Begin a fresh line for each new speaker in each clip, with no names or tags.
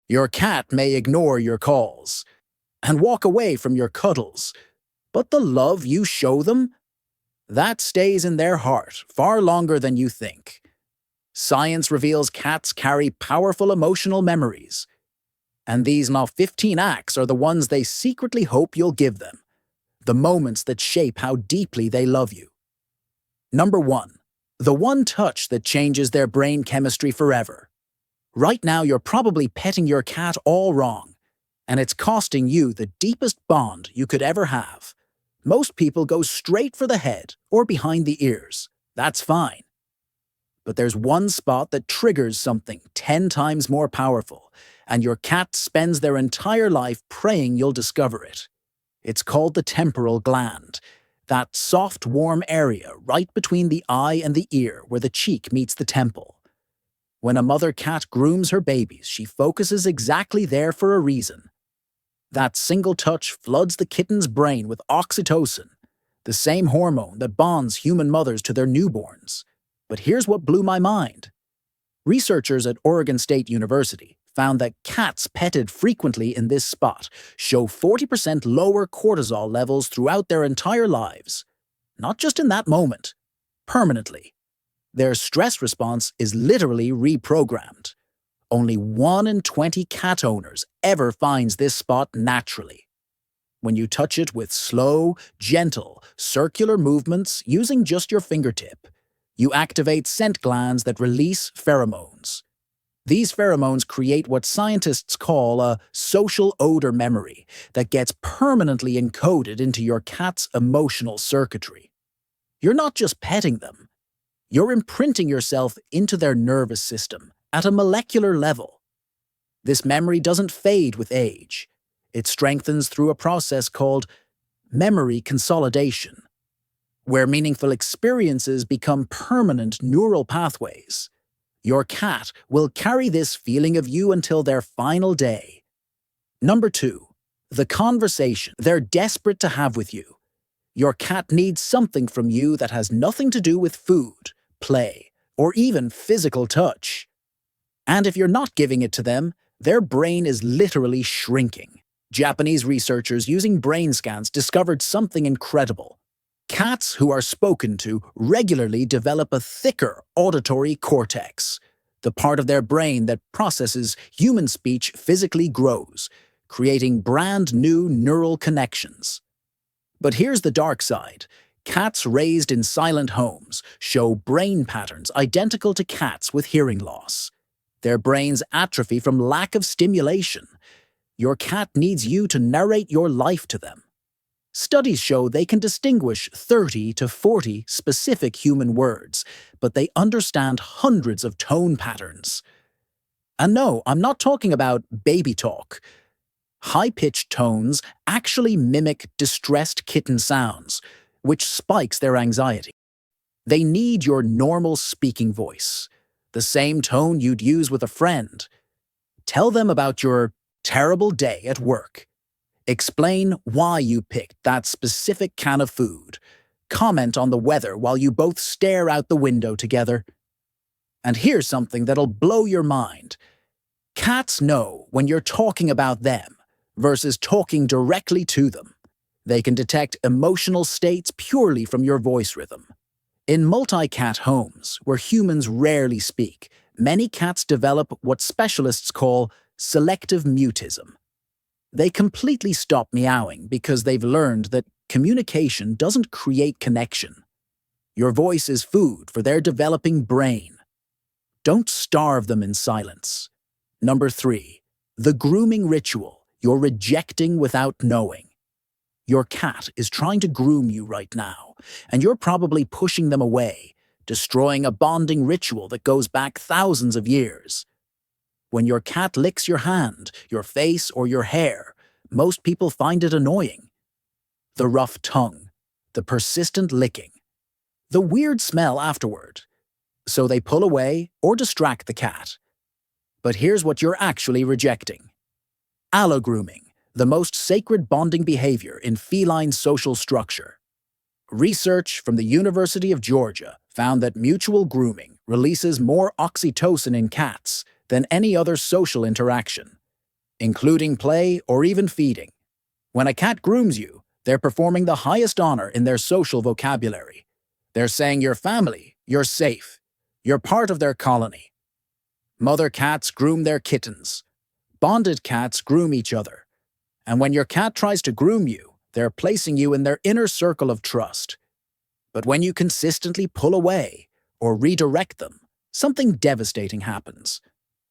Your cat may ignore your calls and walk away from your cuddles, but the love you show them, that stays in their heart far longer than you think. Science reveals cats carry powerful emotional memories, and these now 15 acts are the ones they secretly hope you'll give them, the moments that shape how deeply they love you. Number 1. The one touch that changes their brain chemistry forever. Right now you're probably petting your cat all wrong, and it's costing you the deepest bond you could ever have. Most people go straight for the head or behind the ears. That's fine. But there's one spot that triggers something 10 times more powerful, and your cat spends their entire life praying you'll discover it. It's called the temporal gland, that soft, warm area right between the eye and the ear where the cheek meets the temple. When a mother cat grooms her babies, she focuses exactly there for a reason. That single touch floods the kitten's brain with oxytocin, the same hormone that bonds human mothers to their newborns. But here's what blew my mind. Researchers at Oregon State University found that cats petted frequently in this spot show 40% lower cortisol levels throughout their entire lives. Not just in that moment, permanently. Their stress response is literally reprogrammed. Only 1 in 20 cat owners ever finds this spot naturally. When you touch it with slow, gentle, circular movements using just your fingertip, you activate scent glands that release pheromones. These pheromones create what scientists call a social odor memory that gets permanently encoded into your cat's emotional circuitry. You're not just petting them. You're imprinting yourself into their nervous system at a molecular level. This memory doesn't fade with age. It strengthens through a process called memory consolidation, where meaningful experiences become permanent neural pathways. Your cat will carry this feeling of you until their final day. Number 2. The conversation they're desperate to have with you. Your cat needs something from you that has nothing to do with food, play, or even physical touch. And if you're not giving it to them, their brain is literally shrinking. Japanese researchers using brain scans discovered something incredible. Cats who are spoken to regularly develop a thicker auditory cortex. The part of their brain that processes human speech physically grows, creating brand new neural connections. But here's the dark side. Cats raised in silent homes show brain patterns identical to cats with hearing loss. Their brains atrophy from lack of stimulation. Your cat needs you to narrate your life to them. Studies show they can distinguish 30 to 40 specific human words, but they understand hundreds of tone patterns. And no, I'm not talking about baby talk. High-pitched tones actually mimic distressed kitten sounds, which spikes their anxiety. They need your normal speaking voice, the same tone you'd use with a friend. Tell them about your terrible day at work. Explain why you picked that specific can of food. Comment on the weather while you both stare out the window together. And here's something that'll blow your mind. Cats know when you're talking about them versus talking directly to them. They can detect emotional states purely from your voice rhythm. In multi-cat homes, where humans rarely speak, many cats develop what specialists call selective mutism. They completely stop meowing because they've learned that communication doesn't create connection. Your voice is food for their developing brain. Don't starve them in silence. Number 3. The grooming ritual you're rejecting without knowing. Your cat is trying to groom you right now, and you're probably pushing them away, destroying a bonding ritual that goes back thousands of years. When your cat licks your hand, your face, or your hair, most people find it annoying. The rough tongue, the persistent licking, the weird smell afterward. So they pull away or distract the cat. But here's what you're actually rejecting. Allogrooming, the most sacred bonding behavior in feline social structure. Research from the University of Georgia found that mutual grooming releases more oxytocin in cats than any other social interaction. including play or even feeding. When a cat grooms you, they're performing the highest honor in their social vocabulary. They're saying you're family, you're safe, you're part of their colony. Mother cats groom their kittens. Bonded cats groom each other. And when your cat tries to groom you, they're placing you in their inner circle of trust. But when you consistently pull away or redirect them, something devastating happens.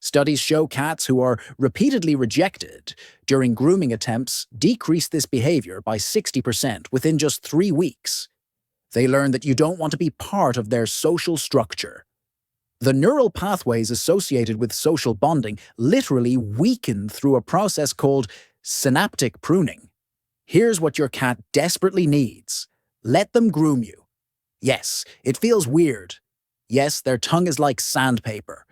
Studies show cats who are repeatedly rejected during grooming attempts decrease this behavior by 60% within just 3 weeks. They learn that you don't want to be part of their social structure. The neural pathways associated with social bonding literally weaken through a process called synaptic pruning. Here's what your cat desperately needs. Let them groom you. Yes, it feels weird. Yes, their tongue is like sandpaper.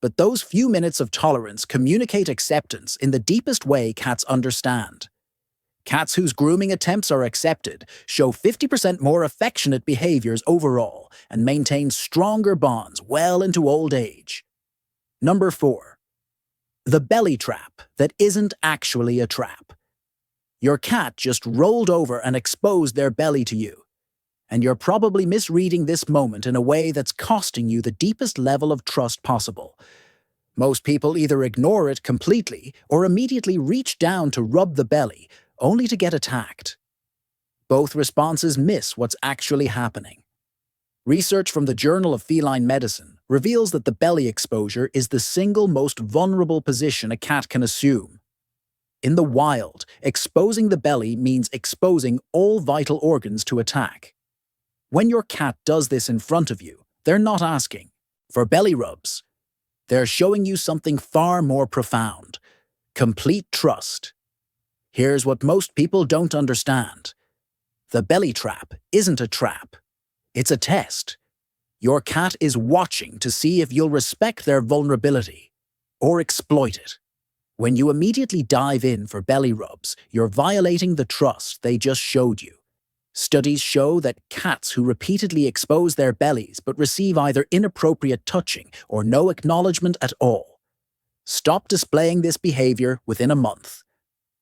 But those few minutes of tolerance communicate acceptance in the deepest way cats understand. Cats whose grooming attempts are accepted show 50% more affectionate behaviors overall and maintain stronger bonds well into old age. Number 4. The belly trap that isn't actually a trap. Your cat just rolled over and exposed their belly to you. And you're probably misreading this moment in a way that's costing you the deepest level of trust possible. Most people either ignore it completely or immediately reach down to rub the belly, only to get attacked. Both responses miss what's actually happening. Research from the Journal of Feline Medicine reveals that the belly exposure is the single most vulnerable position a cat can assume. In the wild, exposing the belly means exposing all vital organs to attack. When your cat does this in front of you, they're not asking for belly rubs. They're showing you something far more profound: complete trust. Here's what most people don't understand. The belly trap isn't a trap. It's a test. Your cat is watching to see if you'll respect their vulnerability or exploit it. When you immediately dive in for belly rubs, you're violating the trust they just showed you. Studies show that cats who repeatedly expose their bellies but receive either inappropriate touching or no acknowledgement at all stop displaying this behavior within a month.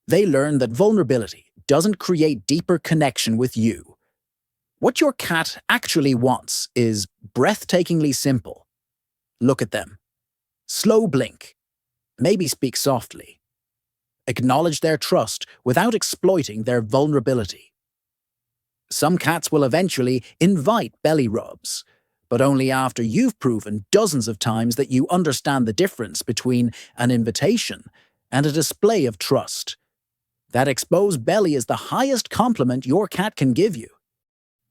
They learn that vulnerability doesn't create deeper connection with you. What your cat actually wants is breathtakingly simple. Look at them. Slow blink. Maybe speak softly. Acknowledge their trust without exploiting their vulnerability. Some cats will eventually invite belly rubs, but only after you've proven dozens of times that you understand the difference between an invitation and a display of trust. That exposed belly is the highest compliment your cat can give you.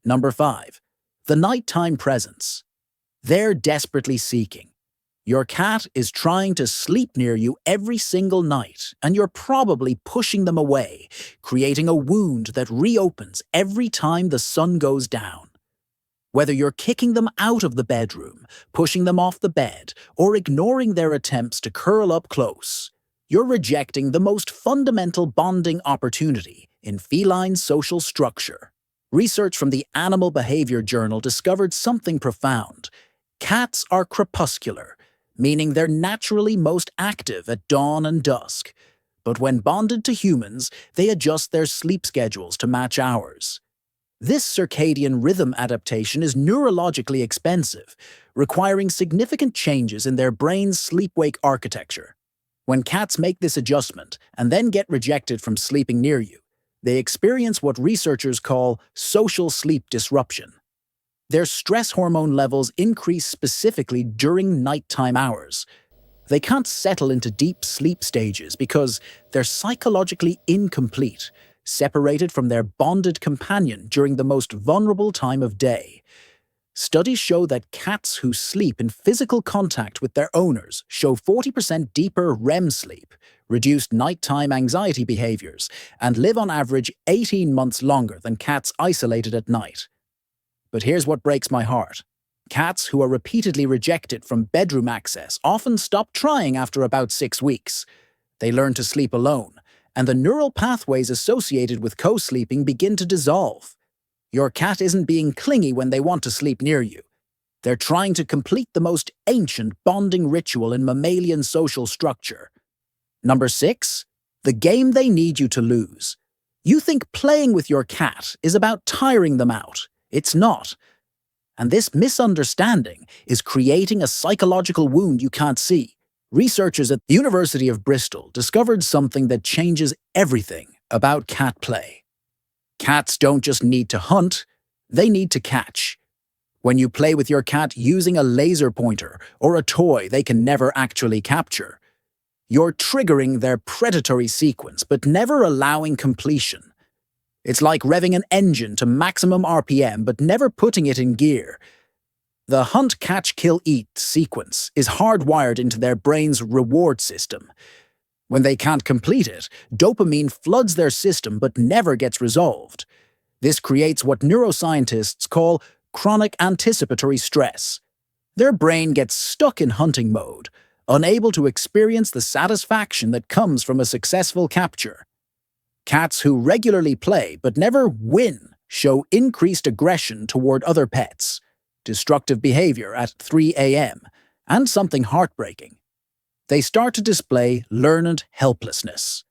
Number 5. The nighttime presence. They're desperately seeking. Your cat is trying to sleep near you every single night, and you're probably pushing them away, creating a wound that reopens every time the sun goes down. Whether you're kicking them out of the bedroom, pushing them off the bed, or ignoring their attempts to curl up close, you're rejecting the most fundamental bonding opportunity in feline social structure. Research from the Animal Behavior Journal discovered something profound. Cats are crepuscular, meaning they're naturally most active at dawn and dusk. But when bonded to humans, they adjust their sleep schedules to match ours. This circadian rhythm adaptation is neurologically expensive, requiring significant changes in their brain's sleep-wake architecture. When cats make this adjustment and then get rejected from sleeping near you, they experience what researchers call social sleep disruption. Their stress hormone levels increase specifically during nighttime hours. They can't settle into deep sleep stages because they're psychologically incomplete, separated from their bonded companion during the most vulnerable time of day. Studies show that cats who sleep in physical contact with their owners show 40% deeper REM sleep, reduced nighttime anxiety behaviors, and live on average 18 months longer than cats isolated at night. But here's what breaks my heart. Cats who are repeatedly rejected from bedroom access often stop trying after about 6 weeks. They learn to sleep alone, and the neural pathways associated with co-sleeping begin to dissolve. Your cat isn't being clingy when they want to sleep near you. They're trying to complete the most ancient bonding ritual in mammalian social structure. Number 6. The game they need you to lose. You think playing with your cat is about tiring them out. It's not. And this misunderstanding is creating a psychological wound you can't see. Researchers at the University of Bristol discovered something that changes everything about cat play. Cats don't just need to hunt, they need to catch. When you play with your cat using a laser pointer or a toy they can never actually capture, you're triggering their predatory sequence but never allowing completion. It's like revving an engine to maximum RPM but never putting it in gear. The hunt, catch, kill, eat sequence is hardwired into their brain's reward system. When they can't complete it, dopamine floods their system but never gets resolved. This creates what neuroscientists call chronic anticipatory stress. Their brain gets stuck in hunting mode, unable to experience the satisfaction that comes from a successful capture. Cats who regularly play but never win show increased aggression toward other pets, destructive behavior at 3 a.m., and something heartbreaking. They start to display learned helplessness.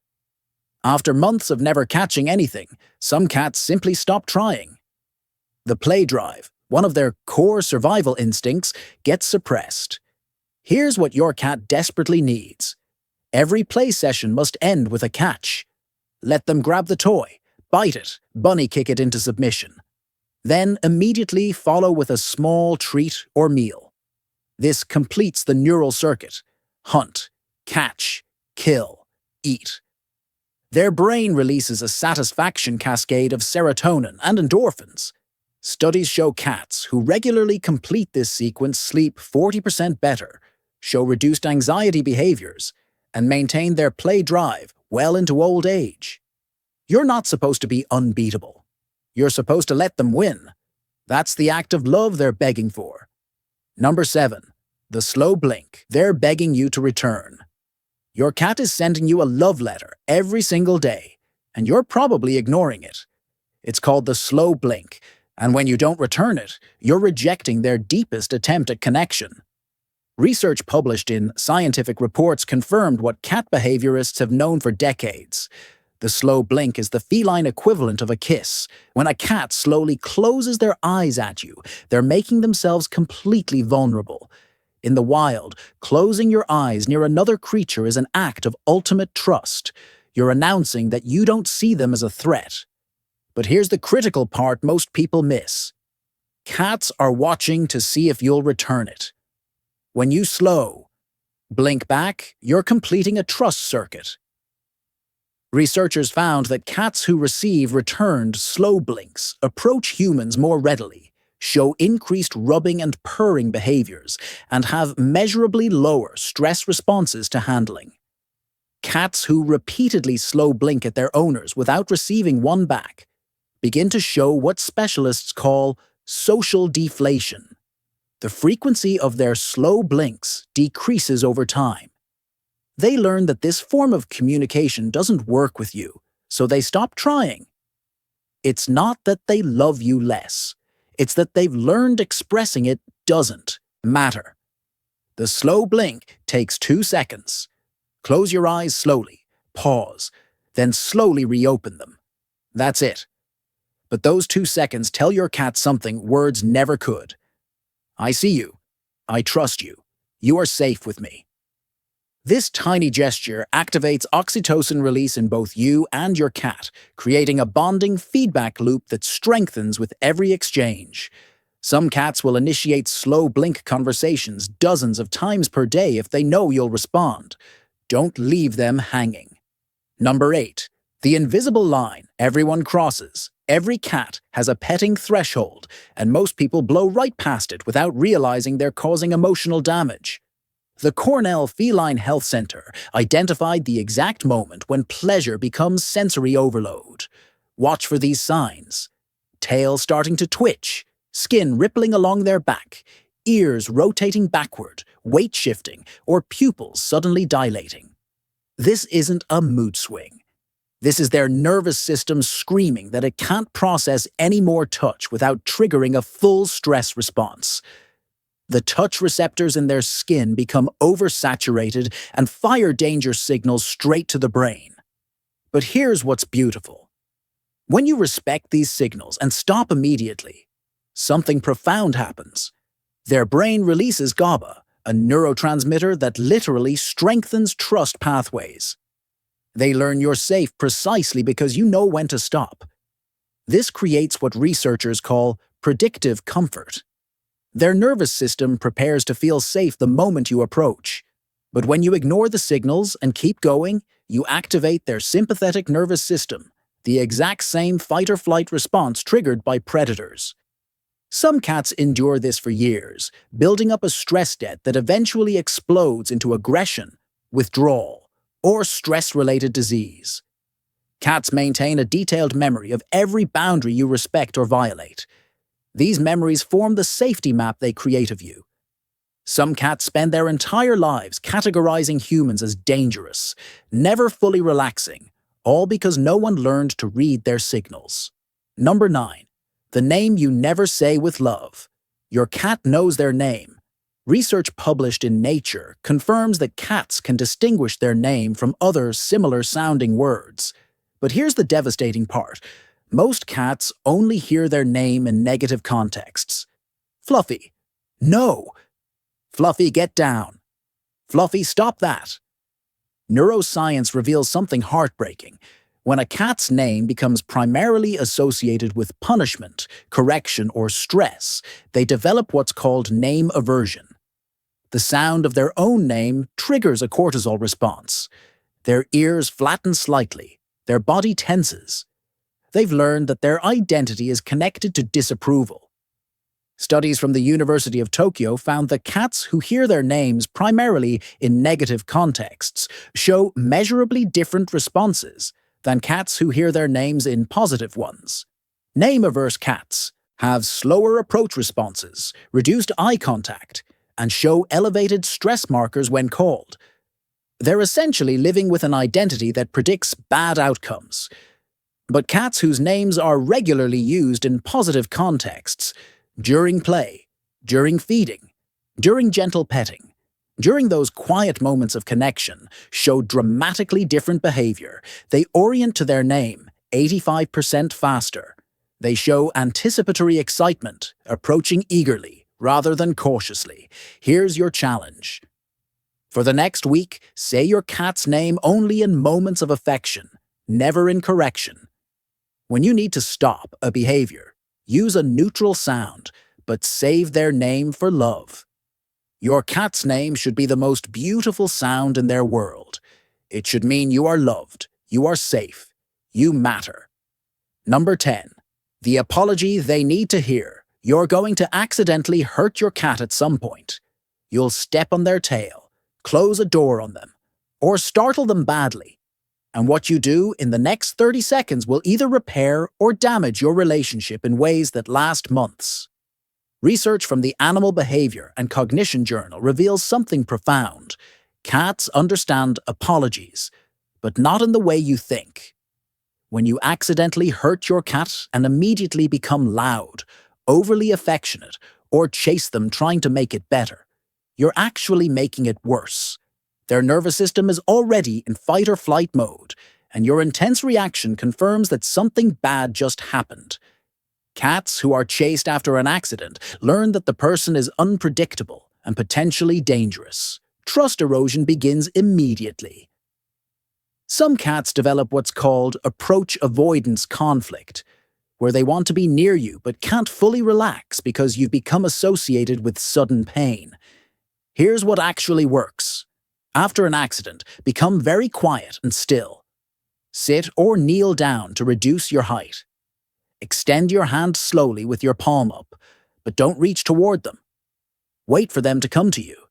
After months of never catching anything, some cats simply stop trying. The play drive, one of their core survival instincts, gets suppressed. Here's what your cat desperately needs. Every play session must end with a catch. Let them grab the toy, bite it, bunny kick it into submission. Then immediately follow with a small treat or meal. This completes the neural circuit. Hunt, catch, kill, eat. Their brain releases a satisfaction cascade of serotonin and endorphins. Studies show cats who regularly complete this sequence sleep 40% better, show reduced anxiety behaviors, and maintain their play drive well into old age. You're not supposed to be unbeatable. You're supposed to let them win. That's the act of love they're begging for. Number 7. The slow blink. They're begging you to return. Your cat is sending you a love letter every single day, and you're probably ignoring it. It's called the slow blink, and when you don't return it, you're rejecting their deepest attempt at connection. Research published in Scientific Reports confirmed what cat behaviorists have known for decades. The slow blink is the feline equivalent of a kiss. When a cat slowly closes their eyes at you, they're making themselves completely vulnerable. In the wild, closing your eyes near another creature is an act of ultimate trust. You're announcing that you don't see them as a threat. But here's the critical part most people miss. Cats are watching to see if you'll return it. When you slow, blink back, you're completing a trust circuit. Researchers found that cats who receive returned slow blinks approach humans more readily, show increased rubbing and purring behaviors, and have measurably lower stress responses to handling. Cats who repeatedly slow blink at their owners without receiving one back begin to show what specialists call social deflation. The frequency of their slow blinks decreases over time. They learn that this form of communication doesn't work with you, so they stop trying. It's not that they love you less. It's that they've learned expressing it doesn't matter. The slow blink takes 2 seconds. Close your eyes slowly, pause, then slowly reopen them. That's it. But those 2 seconds tell your cat something words never could. I see you. I trust you. You are safe with me. This tiny gesture activates oxytocin release in both you and your cat, creating a bonding feedback loop that strengthens with every exchange. Some cats will initiate slow blink conversations dozens of times per day if they know you'll respond. Don't leave them hanging. Number 8. The invisible line everyone crosses. Every cat has a petting threshold, and most people blow right past it without realizing they're causing emotional damage. The Cornell Feline Health Center identified the exact moment when pleasure becomes sensory overload. Watch for these signs: tail starting to twitch, skin rippling along their back, ears rotating backward, weight shifting, or pupils suddenly dilating. This isn't a mood swing. This is their nervous system screaming that it can't process any more touch without triggering a full stress response. The touch receptors in their skin become oversaturated and fire danger signals straight to the brain. But here's what's beautiful. When you respect these signals and stop immediately, something profound happens. Their brain releases GABA, a neurotransmitter that literally strengthens trust pathways. They learn you're safe precisely because you know when to stop. This creates what researchers call predictive comfort. Their nervous system prepares to feel safe the moment you approach. But when you ignore the signals and keep going, you activate their sympathetic nervous system, the exact same fight-or-flight response triggered by predators. Some cats endure this for years, building up a stress debt that eventually explodes into aggression, withdrawal, or stress-related disease. Cats maintain a detailed memory of every boundary you respect or violate. These memories form the safety map they create of you. Some cats spend their entire lives categorizing humans as dangerous, never fully relaxing, all because no one learned to read their signals. Number 9. The name you never say with love. Your cat knows their name. Research published in Nature confirms that cats can distinguish their name from other similar-sounding words. But here's the devastating part. Most cats only hear their name in negative contexts. Fluffy. No. Fluffy, get down. Fluffy, stop that. Neuroscience reveals something heartbreaking. When a cat's name becomes primarily associated with punishment, correction, or stress, they develop what's called name aversion. The sound of their own name triggers a cortisol response. Their ears flatten slightly, their body tenses. They've learned that their identity is connected to disapproval. Studies from the University of Tokyo found that cats who hear their names primarily in negative contexts show measurably different responses than cats who hear their names in positive ones. Name-averse cats have slower approach responses, reduced eye contact, and show elevated stress markers when called. They're essentially living with an identity that predicts bad outcomes. But cats whose names are regularly used in positive contexts, during play, during feeding, during gentle petting, during those quiet moments of connection, show dramatically different behavior. They orient to their name 85% faster. They show anticipatory excitement, approaching eagerly rather than cautiously. Here's your challenge. For the next week, say your cat's name only in moments of affection, never in correction. When you need to stop a behavior, use a neutral sound, but save their name for love. Your cat's name should be the most beautiful sound in their world. It should mean you are loved, you are safe, you matter. Number 10. The apology they need to hear. You're going to accidentally hurt your cat at some point. You'll step on their tail, close a door on them, or startle them badly. And what you do in the next 30 seconds will either repair or damage your relationship in ways that last months. Research from the Animal Behavior and Cognition Journal reveals something profound. Cats understand apologies, but not in the way you think. When you accidentally hurt your cat and immediately become loud, overly affectionate, or chase them trying to make it better, you're actually making it worse. Their nervous system is already in fight-or-flight mode, and your intense reaction confirms that something bad just happened. Cats who are chased after an accident learn that the person is unpredictable and potentially dangerous. Trust erosion begins immediately. Some cats develop what's called approach avoidance conflict, where they want to be near you but can't fully relax because you've become associated with sudden pain. Here's what actually works. After an accident, become very quiet and still. Sit or kneel down to reduce your height. Extend your hand slowly with your palm up, but don't reach toward them. Wait for them to come to you.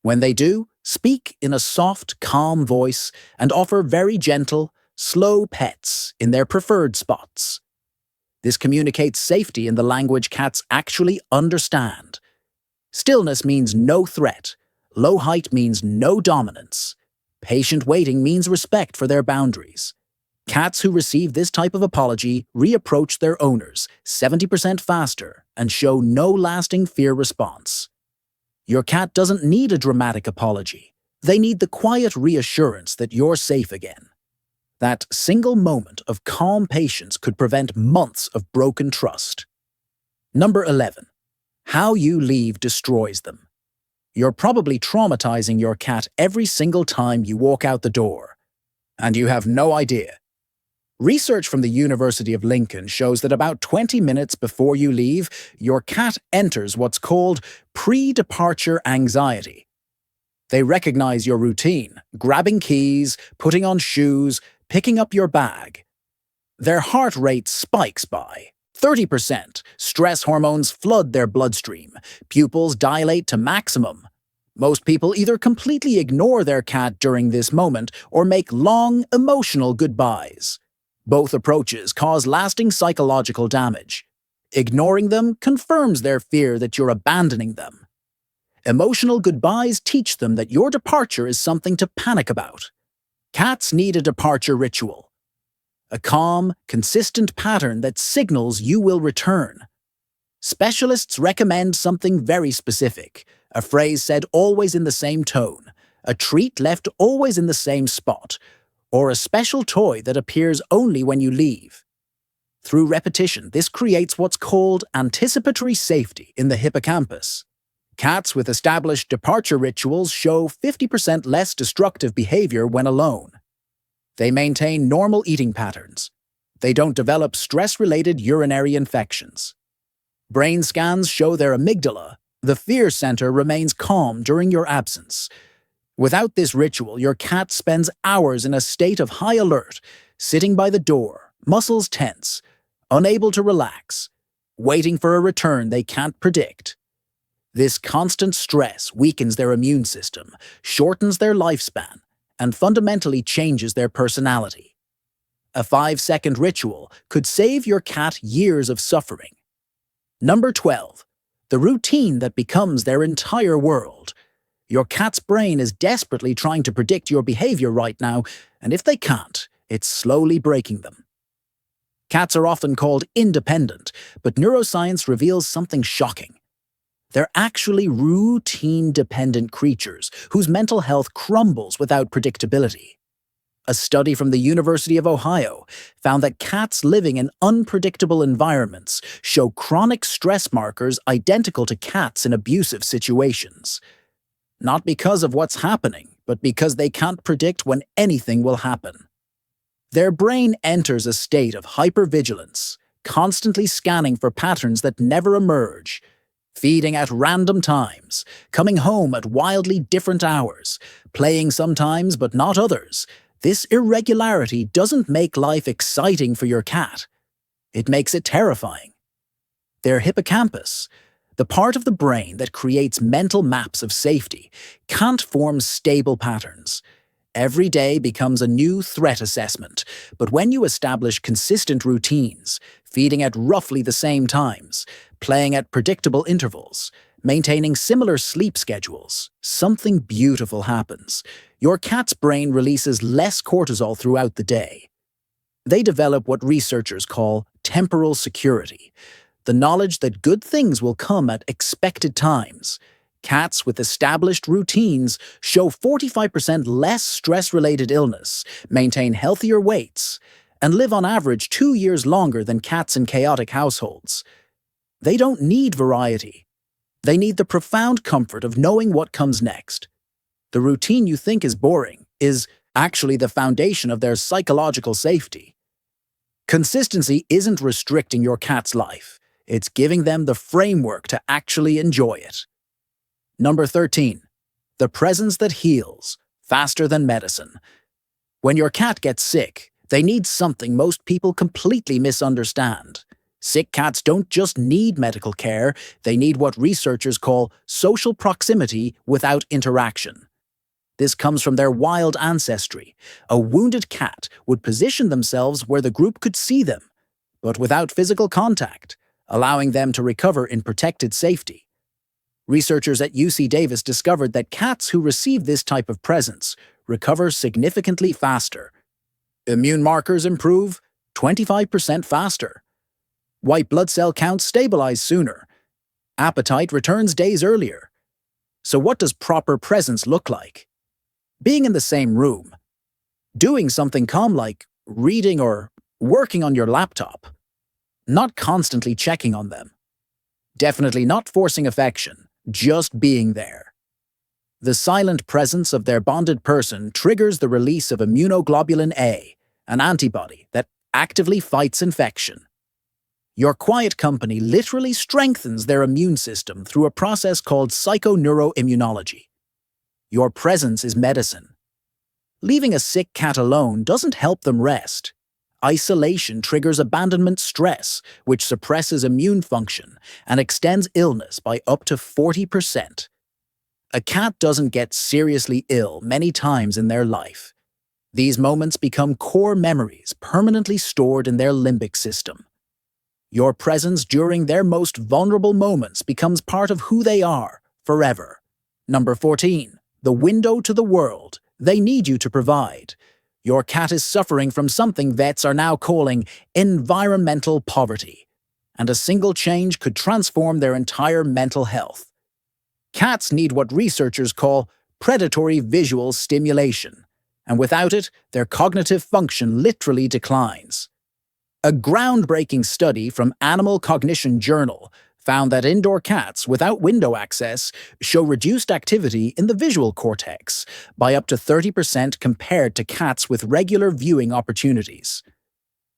When they do, speak in a soft, calm voice and offer very gentle, slow pets in their preferred spots. This communicates safety in the language cats actually understand. Stillness means no threat. Low height means no dominance. Patient waiting means respect for their boundaries. Cats who receive this type of apology reapproach their owners 70% faster and show no lasting fear response. Your cat doesn't need a dramatic apology. They need the quiet reassurance that you're safe again. That single moment of calm patience could prevent months of broken trust. Number 11. How you leave destroys them. You're probably traumatizing your cat every single time you walk out the door, and you have no idea. Research from the University of Lincoln shows that about 20 minutes before you leave, your cat enters what's called pre-departure anxiety. They recognize your routine, grabbing keys, putting on shoes, picking up your bag. Their heart rate spikes by 30%. Stress hormones flood their bloodstream. Pupils dilate to maximum. Most people either completely ignore their cat during this moment or make long, emotional goodbyes. Both approaches cause lasting psychological damage. Ignoring them confirms their fear that you're abandoning them. Emotional goodbyes teach them that your departure is something to panic about. Cats need a departure ritual. A calm, consistent pattern that signals you will return. Specialists recommend something very specific, a phrase said always in the same tone, a treat left always in the same spot, or a special toy that appears only when you leave. Through repetition, this creates what's called anticipatory safety in the hippocampus. Cats with established departure rituals show 50% less destructive behavior when alone. They maintain normal eating patterns. They don't develop stress-related urinary infections. Brain scans show their amygdala, the fear center, remains calm during your absence. Without this ritual, your cat spends hours in a state of high alert, sitting by the door, muscles tense, unable to relax, waiting for a return they can't predict. This constant stress weakens their immune system, shortens their lifespan, and fundamentally changes their personality. A 5-second ritual could save your cat years of suffering. Number 12. The routine that becomes their entire world. Your cat's brain is desperately trying to predict your behavior right now, and if they can't, it's slowly breaking them. Cats are often called independent, but neuroscience reveals something shocking. They're actually routine-dependent creatures whose mental health crumbles without predictability. A study from the University of Ohio found that cats living in unpredictable environments show chronic stress markers identical to cats in abusive situations. Not because of what's happening, but because they can't predict when anything will happen. Their brain enters a state of hypervigilance, constantly scanning for patterns that never emerge. Feeding at random times, coming home at wildly different hours, playing sometimes but not others. This irregularity doesn't make life exciting for your cat. It makes it terrifying. Their hippocampus, the part of the brain that creates mental maps of safety, can't form stable patterns. Every day becomes a new threat assessment, but when you establish consistent routines, feeding at roughly the same times, playing at predictable intervals, maintaining similar sleep schedules, something beautiful happens. Your cat's brain releases less cortisol throughout the day. They develop what researchers call temporal security, the knowledge that good things will come at expected times. Cats with established routines show 45% less stress-related illness, maintain healthier weights, and live on average 2 years longer than cats in chaotic households. They don't need variety. They need the profound comfort of knowing what comes next. The routine you think is boring is actually the foundation of their psychological safety. Consistency isn't restricting your cat's life. It's giving them the framework to actually enjoy it. Number 13. The presence that heals, faster than medicine. When your cat gets sick, they need something most people completely misunderstand. Sick cats don't just need medical care, they need what researchers call social proximity without interaction. This comes from their wild ancestry. A wounded cat would position themselves where the group could see them, but without physical contact, allowing them to recover in protected safety. Researchers at UC Davis discovered that cats who receive this type of presence recover significantly faster. Immune markers improve 25% faster. White blood cell counts stabilize sooner. Appetite returns days earlier. So what does proper presence look like? Being in the same room, doing something calm like reading or working on your laptop, not constantly checking on them. Definitely not forcing affection, just being there. The silent presence of their bonded person triggers the release of immunoglobulin A, an antibody that actively fights infection. Your quiet company literally strengthens their immune system through a process called psychoneuroimmunology. Your presence is medicine. Leaving a sick cat alone doesn't help them rest. Isolation triggers abandonment stress, which suppresses immune function and extends illness by up to 40%. A cat doesn't get seriously ill many times in their life. These moments become core memories permanently stored in their limbic system. Your presence during their most vulnerable moments becomes part of who they are, forever. Number 14. The window to the world they need you to provide. Your cat is suffering from something vets are now calling environmental poverty, and a single change could transform their entire mental health. Cats need what researchers call predatory visual stimulation, and without it, their cognitive function literally declines. A groundbreaking study from Animal Cognition Journal found that indoor cats without window access show reduced activity in the visual cortex by up to 30% compared to cats with regular viewing opportunities.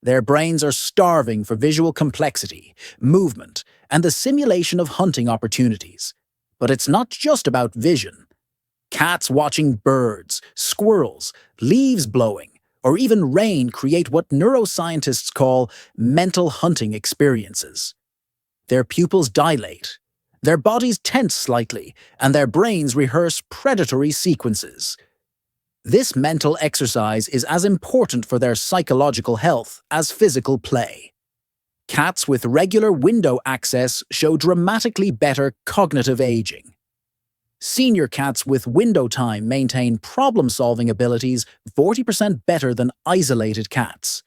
Their brains are starving for visual complexity, movement, and the simulation of hunting opportunities. But it's not just about vision. Cats watching birds, squirrels, leaves blowing, or even rain create what neuroscientists call mental hunting experiences. Their pupils dilate, their bodies tense slightly, and their brains rehearse predatory sequences. This mental exercise is as important for their psychological health as physical play. Cats with regular window access show dramatically better cognitive aging. Senior cats with window time maintain problem-solving abilities 40% better than isolated cats.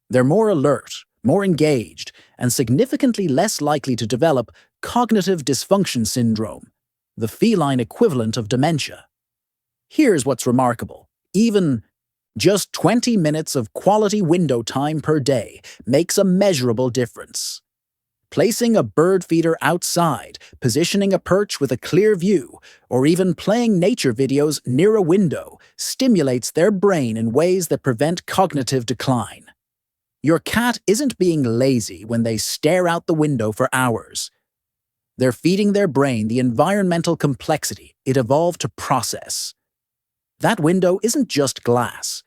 They're more alert, more engaged, and significantly less likely to develop cognitive dysfunction syndrome, the feline equivalent of dementia. Here's what's remarkable. Even just 20 minutes of quality window time per day makes a measurable difference. Placing a bird feeder outside, positioning a perch with a clear view, or even playing nature videos near a window stimulates their brain in ways that prevent cognitive decline. Your cat isn't being lazy when they stare out the window for hours. They're feeding their brain the environmental complexity it evolved to process. That window isn't just glass.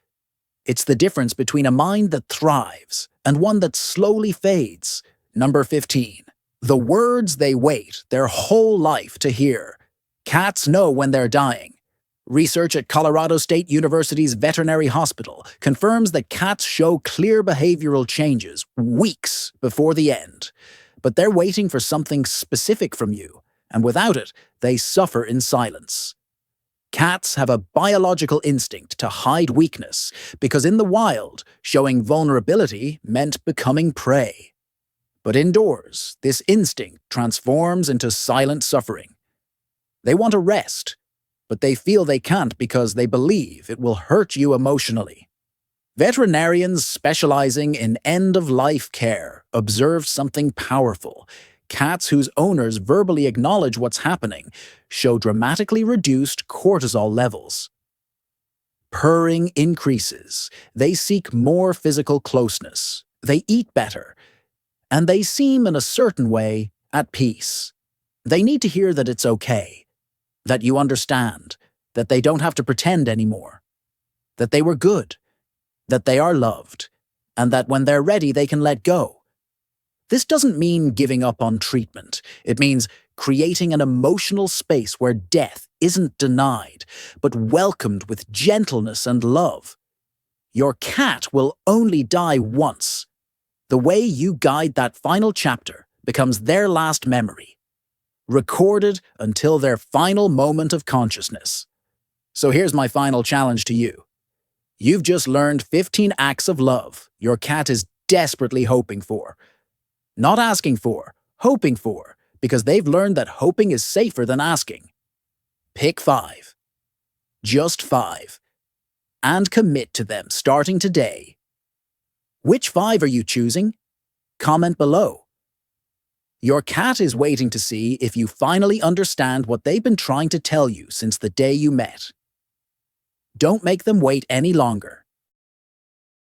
It's the difference between a mind that thrives and one that slowly fades. Number 15. The words they wait their whole life to hear. Cats know when they're dying. Research at Colorado State University's veterinary hospital confirms that cats show clear behavioral changes weeks before the end. But they're waiting for something specific from you, and without it, they suffer in silence. Cats have a biological instinct to hide weakness because in the wild, showing vulnerability meant becoming prey. But indoors, this instinct transforms into silent suffering. They want to rest, but they feel they can't because they believe it will hurt you emotionally. Veterinarians specializing in end-of-life care observed something powerful. Cats whose owners verbally acknowledge what's happening show dramatically reduced cortisol levels. Purring increases. They seek more physical closeness. They eat better. And they seem, in a certain way, at peace. They need to hear that it's okay, that you understand, that they don't have to pretend anymore, that they were good, that they are loved, and that when they're ready they can let go. This doesn't mean giving up on treatment. It means creating an emotional space where death isn't denied, but welcomed with gentleness and love. Your cat will only die once. The way you guide that final chapter becomes their last memory, recorded until their final moment of consciousness. So here's my final challenge to you. You've just learned 15 acts of love your cat is desperately hoping for. Not asking for, hoping for, because they've learned that hoping is safer than asking. Pick 5. Just 5. And commit to them starting today. Which 5 are you choosing? Comment below. Your cat is waiting to see if you finally understand what they've been trying to tell you since the day you met. Don't make them wait any longer.